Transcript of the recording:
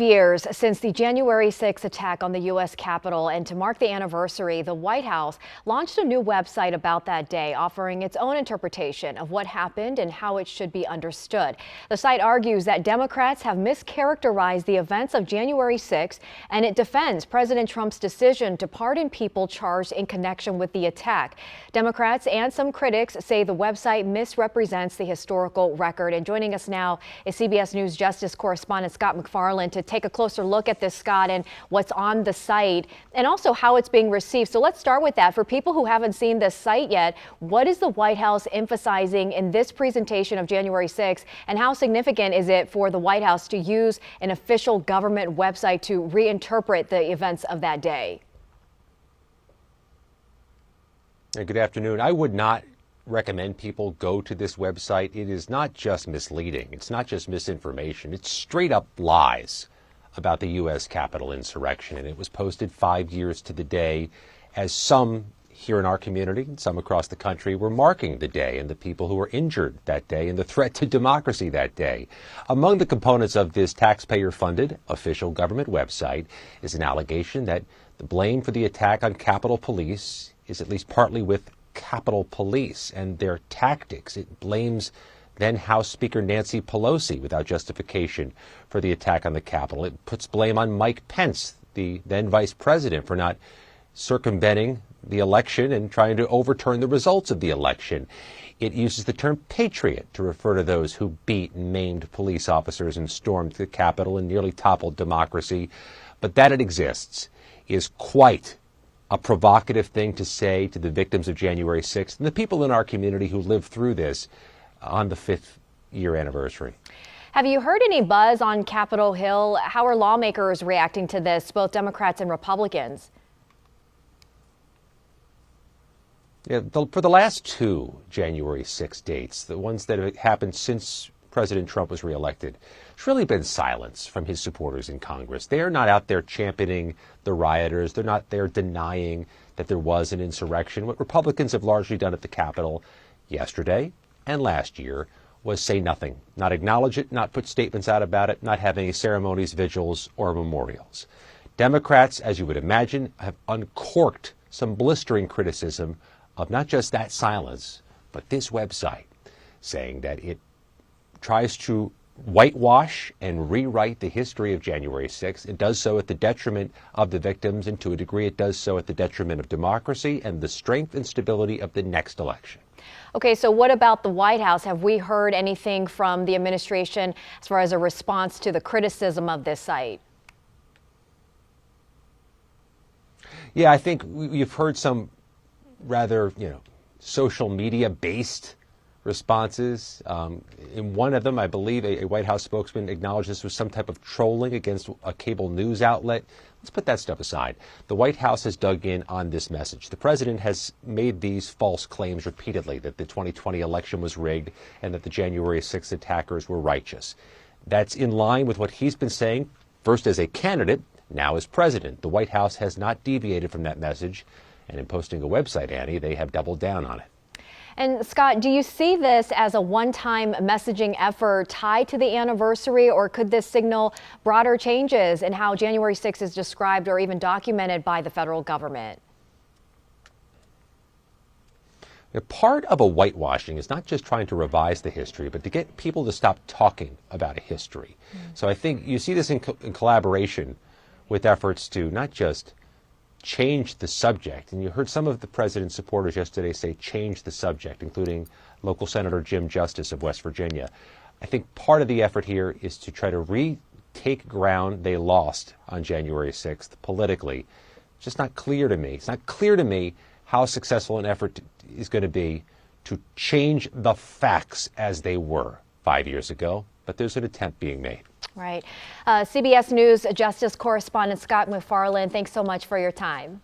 Years since the January 6th attack on the U.S. Capitol, and to mark the anniversary, the White House launched a new website about that day, offering its own interpretation of what happened and how it should be understood. The site argues that Democrats have mischaracterized the events of January 6th, and it defends President Trump's decision to pardon people charged in connection with the attack. Democrats and some critics say the website misrepresents the historical record. And joining us now is CBS News Justice correspondent Scott McFarland to take a closer look at this, Scott, and what's on the site and also how it's being received. So let's start with that. For people who haven't seen this site yet, what is the White House emphasizing in this presentation of January 6th, and how significant is it for the White House to use an official government website to reinterpret the events of that day? Good afternoon. I would not recommend people go to this website. It is not just misleading. It's not just misinformation. It's straight up lies about the U.S. Capitol insurrection. And it was posted 5 years to the day as some here in our community and some across the country were marking the day and the people who were injured that day and the threat to democracy that day. Among the components of this taxpayer-funded official government website is an allegation that the blame for the attack on Capitol Police is at least partly with Capitol Police and their tactics. It blames then House Speaker Nancy Pelosi without justification for the attack on the Capitol. It puts blame on Mike Pence, the then vice president, for not circumventing the election and trying to overturn the results of the election. It uses the term patriot to refer to those who beat and maimed police officers and stormed the Capitol and nearly toppled democracy. But that it exists is quite a provocative thing to say to the victims of January 6th and the people in our community who lived through this on the 5th year anniversary. Have you heard any buzz on Capitol Hill? How are lawmakers reacting to this, both Democrats and Republicans? Yeah, for the last two January 6 dates, the ones that have happened since President Trump was reelected, there's really been silence from his supporters in Congress. They're not out there championing the rioters. They're not there denying that there was an insurrection. What Republicans have largely done at the Capitol yesterday and last year was say nothing, not acknowledge it, not put statements out about it, not have any ceremonies, vigils, or memorials. Democrats, as you would imagine, have uncorked some blistering criticism of not just that silence, but this website, saying that it tries to whitewash and rewrite the history of January 6th. It does so at the detriment of the victims, and to a degree it does so at the detriment of democracy and the strength and stability of the next election. Okay, so what about the White House? Have we heard anything from the administration as far as a response to the criticism of this site? Yeah, I think we've heard some rather, social media-based responses. In one of them, I believe a White House spokesman acknowledged this was some type of trolling against a cable news outlet. Let's put that stuff aside. The White House has dug in on this message. The president has made these false claims repeatedly that the 2020 election was rigged and that the January 6th attackers were righteous. That's in line with what he's been saying, first as a candidate, now as president. The White House has not deviated from that message. And in posting a website, Annie, they have doubled down on it. And Scott, do you see this as a one-time messaging effort tied to the anniversary, or could this signal broader changes in how January 6th is described or even documented by the federal government? Part of a whitewashing is not just trying to revise the history, but to get people to stop talking about a history. So I think you see this in collaboration with efforts to not just change the subject. And you heard some of the president's supporters yesterday say change the subject, including local Senator Jim Justice of West Virginia. I think part of the effort here is to try to retake ground they lost on January 6th politically. It's just not clear to me. It's not clear to me how successful an effort is going to be to change the facts as they were 5 years ago. But there's an attempt being made. Right. CBS News Justice correspondent Scott McFarland, thanks so much for your time.